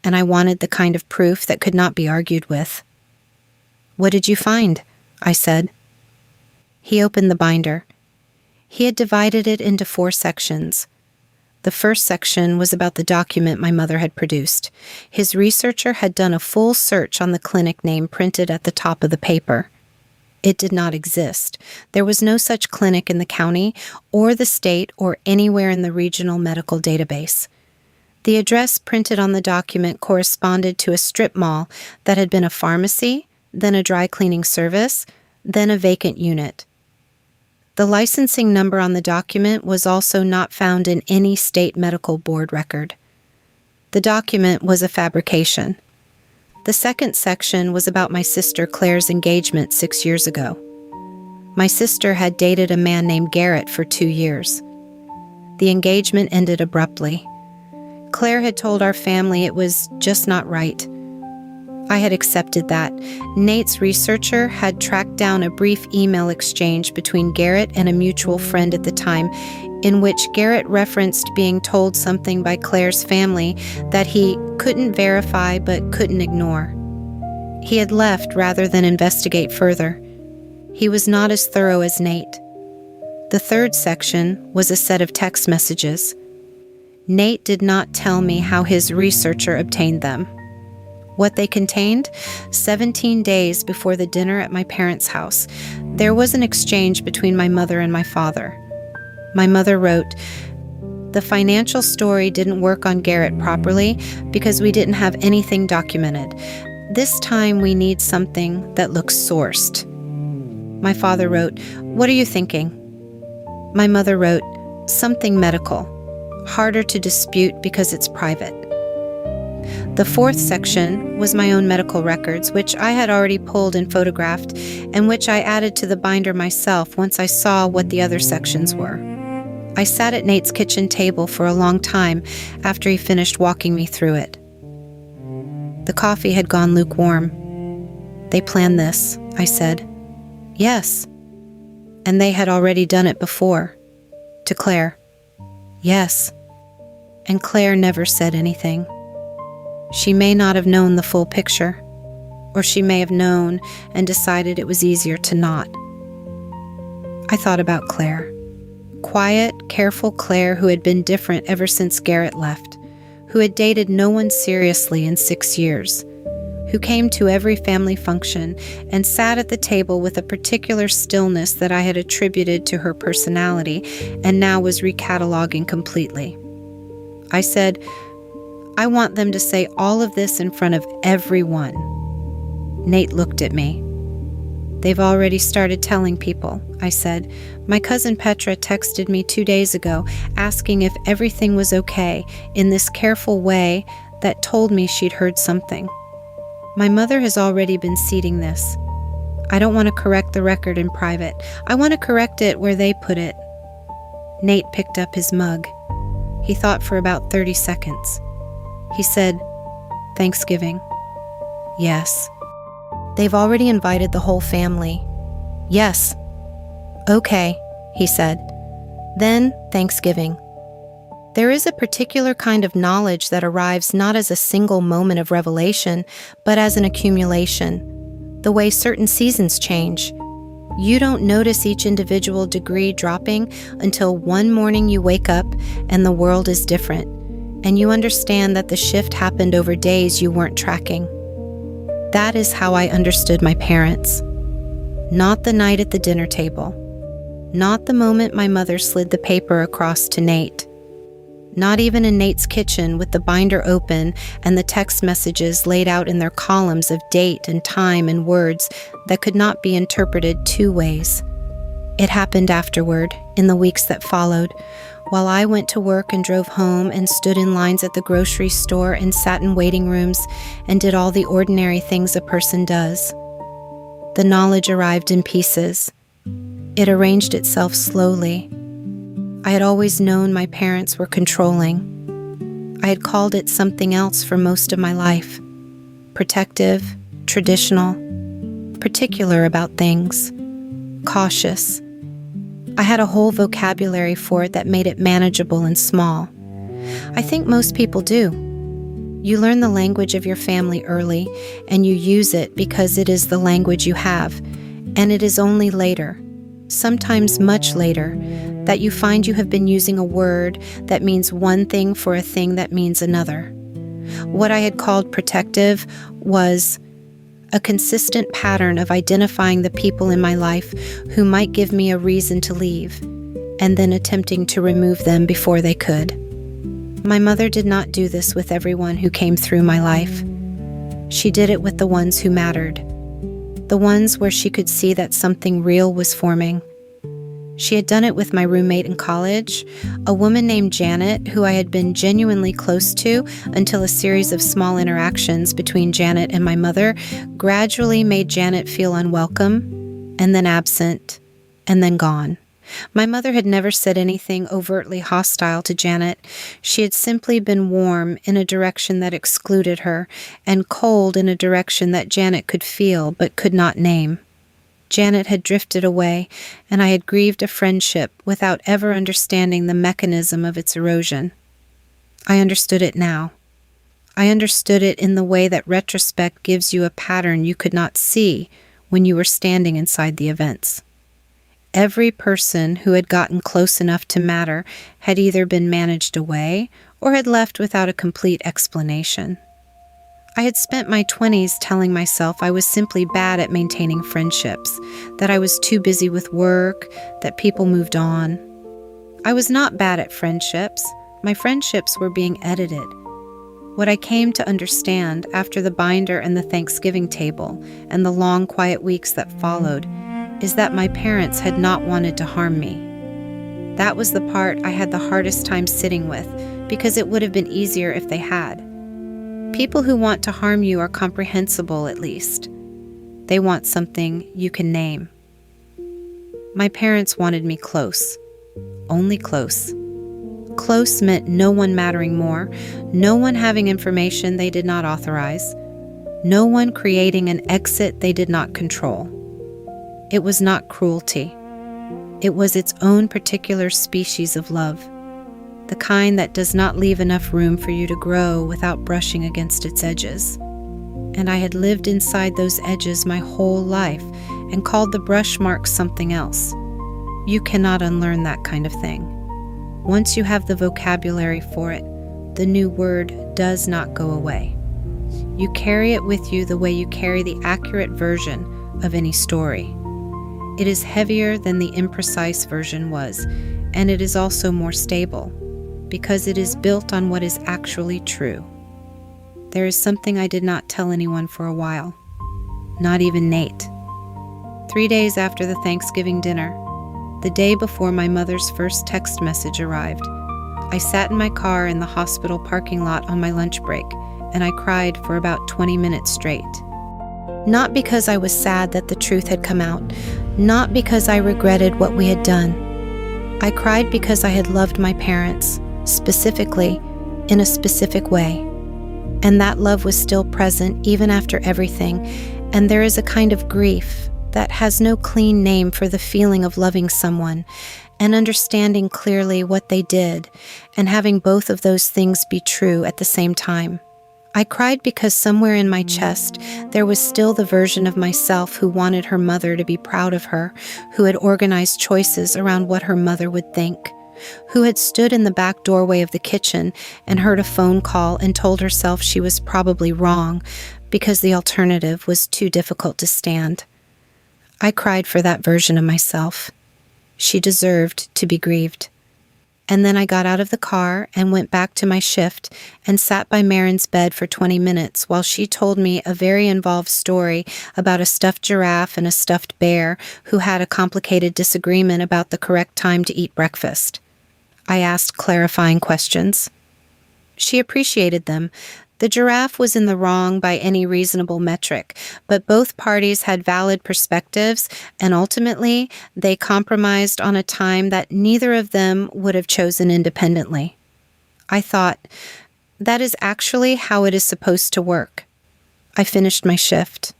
and I wanted the kind of proof that could not be argued with." "What did you find?" I said. He opened the binder. He had divided it into 4 sections. The first section was about the document my mother had produced. His researcher had done a full search on the clinic name printed at the top of the paper. It did not exist. There was no such clinic in the county or the state or anywhere in the regional medical database. The address printed on the document corresponded to a strip mall that had been a pharmacy, then a dry cleaning service, then a vacant unit. The licensing number on the document was also not found in any state medical board record. The document was a fabrication. The second section was about my sister Claire's engagement 6 years ago. My sister had dated a man named Garrett for 2 years. The engagement ended abruptly. Claire had told our family it was just not right. I had accepted that. Nate's researcher had tracked down a brief email exchange between Garrett and a mutual friend at the time, in which Garrett referenced being told something by Claire's family that he couldn't verify but couldn't ignore. He had left rather than investigate further. He was not as thorough as Nate. The third section was a set of text messages. Nate did not tell me how his researcher obtained them. What they contained? 17 days before the dinner at my parents' house, there was an exchange between my mother and my father. My mother wrote, "The financial story didn't work on Garrett properly because we didn't have anything documented. This time we need something that looks sourced." My father wrote, "What are you thinking?" My mother wrote, "Something medical. Harder to dispute because it's private." The fourth section was my own medical records, which I had already pulled and photographed, and which I added to the binder myself once I saw what the other sections were. I sat at Nate's kitchen table for a long time after he finished walking me through it. The coffee had gone lukewarm. "They planned this," I said. "Yes." "And they had already done it before." To Claire. "Yes." And Claire never said anything. She may not have known the full picture, or she may have known and decided it was easier to not. I thought about Claire. Quiet, careful Claire who had been different ever since Garrett left, who had dated no one seriously in 6 years, who came to every family function and sat at the table with a particular stillness that I had attributed to her personality and now was recataloguing completely. I said, "I want them to say all of this in front of everyone." Nate looked at me. "They've already started telling people," I said. "My cousin Petra texted me 2 days ago asking if everything was okay in this careful way that told me she'd heard something. My mother has already been seeding this. I don't want to correct the record in private. I want to correct it where they put it. Nate picked up his mug. He thought for about 30 seconds. He said, "Thanksgiving." "Yes." "They've already invited the whole family." "Yes." "Okay," he said. "Then Thanksgiving." There is a particular kind of knowledge that arrives not as a single moment of revelation, but as an accumulation. The way certain seasons change. You don't notice each individual degree dropping until one morning you wake up and the world is different, and you understand that the shift happened over days you weren't tracking. That is how I understood my parents. Not the night at the dinner table. Not the moment my mother slid the paper across to Nate. Not even in Nate's kitchen with the binder open and the text messages laid out in their columns of date and time and words that could not be interpreted two ways. It happened afterward, in the weeks that followed, while I went to work and drove home and stood in lines at the grocery store and sat in waiting rooms and did all the ordinary things a person does. The knowledge arrived in pieces. It arranged itself slowly. I had always known my parents were controlling. I had called it something else for most of my life. Protective, traditional, particular about things, cautious. I had a whole vocabulary for it that made it manageable and small. I think most people do. You learn the language of your family early, and you use it because it is the language you have, and it is only later, sometimes much later, that you find you have been using a word that means one thing for a thing that means another. What I had called protective was a consistent pattern of identifying the people in my life who might give me a reason to leave, and then attempting to remove them before they could. My mother did not do this with everyone who came through my life. She did it with the ones who mattered, the ones where she could see that something real was forming. She had done it with my roommate in college, a woman named Janet, who I had been genuinely close to until a series of small interactions between Janet and my mother gradually made Janet feel unwelcome, and then absent, and then gone. My mother had never said anything overtly hostile to Janet. She had simply been warm in a direction that excluded her, and cold in a direction that Janet could feel but could not name. Janet had drifted away, and I had grieved a friendship without ever understanding the mechanism of its erosion. I understood it now. I understood it in the way that retrospect gives you a pattern you could not see when you were standing inside the events. Every person who had gotten close enough to matter had either been managed away or had left without a complete explanation. I had spent my 20s telling myself I was simply bad at maintaining friendships, that I was too busy with work, that people moved on. I was not bad at friendships. My friendships were being edited. What I came to understand after the binder and the Thanksgiving table and the long, quiet weeks that followed is that my parents had not wanted to harm me. That was the part I had the hardest time sitting with, because it would have been easier if they had. People who want to harm you are comprehensible, at least. They want something you can name. My parents wanted me close. Only close. Close meant no one mattering more, no one having information they did not authorize, no one creating an exit they did not control. It was not cruelty. It was its own particular species of love. The kind that does not leave enough room for you to grow without brushing against its edges. And I had lived inside those edges my whole life and called the brush marks something else. You cannot unlearn that kind of thing. Once you have the vocabulary for it, the new word does not go away. You carry it with you the way you carry the accurate version of any story. It is heavier than the imprecise version was, and it is also more stable, because it is built on what is actually true. There is something I did not tell anyone for a while, not even Nate. 3 days after the Thanksgiving dinner, the day before my mother's first text message arrived, I sat in my car in the hospital parking lot on my lunch break, and I cried for about 20 minutes straight. Not because I was sad that the truth had come out, not because I regretted what we had done. I cried because I had loved my parents, specifically, in a specific way. And that love was still present even after everything, and there is a kind of grief that has no clean name for the feeling of loving someone and understanding clearly what they did and having both of those things be true at the same time. I cried because somewhere in my chest there was still the version of myself who wanted her mother to be proud of her, who had organized choices around what her mother would think, who had stood in the back doorway of the kitchen and heard a phone call and told herself she was probably wrong because the alternative was too difficult to stand. I cried for that version of myself. She deserved to be grieved. And then I got out of the car and went back to my shift and sat by Marin's bed for 20 minutes while she told me a very involved story about a stuffed giraffe and a stuffed bear who had a complicated disagreement about the correct time to eat breakfast. I asked clarifying questions. She appreciated them. The giraffe was in the wrong by any reasonable metric, but both parties had valid perspectives, and ultimately, they compromised on a time that neither of them would have chosen independently. I thought, that is actually how it is supposed to work. I finished my shift.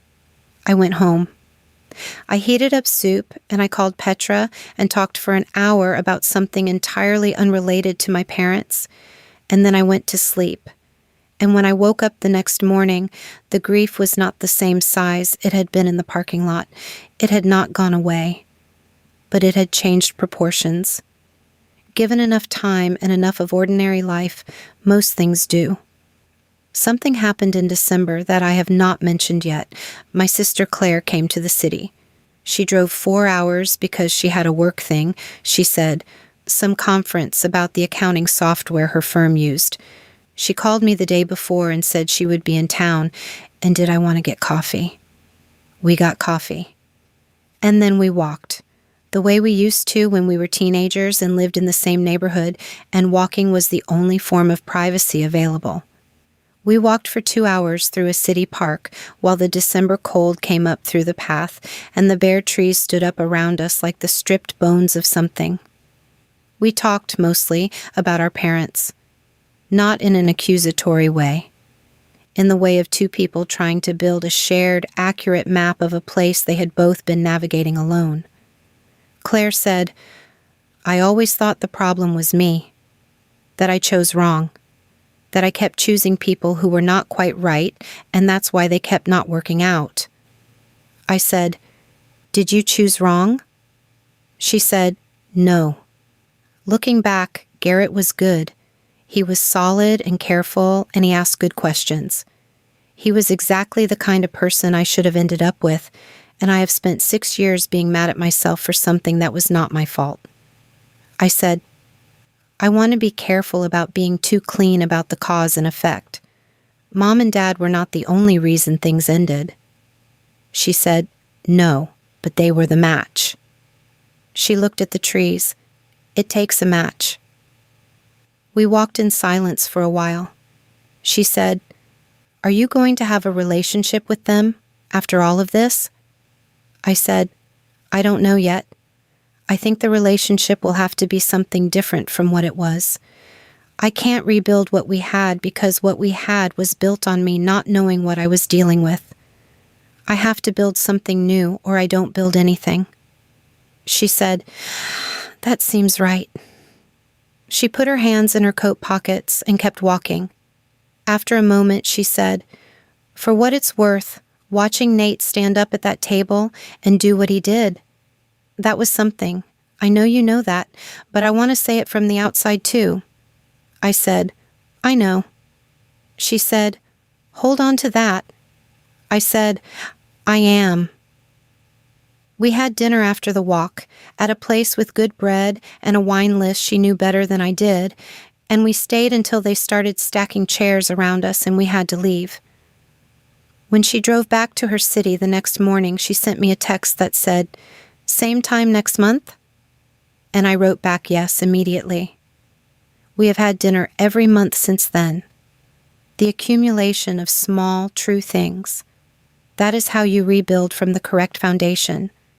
I went home. I heated up soup, and I called Petra and talked for an hour about something entirely unrelated to my parents, and then I went to sleep. And when I woke up the next morning, the grief was not the same size it had been in the parking lot. It had not gone away, but it had changed proportions. Given enough time and enough of ordinary life, most things do. Something happened in December that I have not mentioned yet. My sister Claire came to the city. She drove 4 hours because she had a work thing, she said, some conference about the accounting software her firm used. She called me the day before and said she would be in town, and did I want to get coffee? We got coffee. And then we walked, the way we used to when we were teenagers and lived in the same neighborhood, and walking was the only form of privacy available. We walked for 2 hours through a city park while the December cold came up through the path, and the bare trees stood up around us like the stripped bones of something. We talked mostly about our parents. Not in an accusatory way, in the way of two people trying to build a shared, accurate map of a place they had both been navigating alone. Claire said, I always thought the problem was me, that I chose wrong, that I kept choosing people who were not quite right, and that's why they kept not working out. I said, Did you choose wrong? She said, No. Looking back, Garrett was good. He was solid and careful, and he asked good questions. He was exactly the kind of person I should have ended up with, and I have spent 6 years being mad at myself for something that was not my fault. I said, I want to be careful about being too clean about the cause and effect. Mom and Dad were not the only reason things ended. She said, No, but they were the match. She looked at the trees. It takes a match. We walked in silence for a while. She said, Are you going to have a relationship with them after all of this? I said, I don't know yet. I think the relationship will have to be something different from what it was. I can't rebuild what we had because what we had was built on me not knowing what I was dealing with. I have to build something new or I don't build anything. She said, That seems right. She put her hands in her coat pockets and kept walking. After a moment, she said, For what it's worth, watching Nate stand up at that table and do what he did, that was something. I know you know that, but I want to say it from the outside too. I said, I know. She said, Hold on to that. I said, I am. We had dinner after the walk, at a place with good bread and a wine list she knew better than I did, and we stayed until they started stacking chairs around us and we had to leave. When she drove back to her city the next morning, she sent me a text that said, Same time next month? And I wrote back yes immediately. We have had dinner every month since then. The accumulation of small, true things. That is how you rebuild from the correct foundation.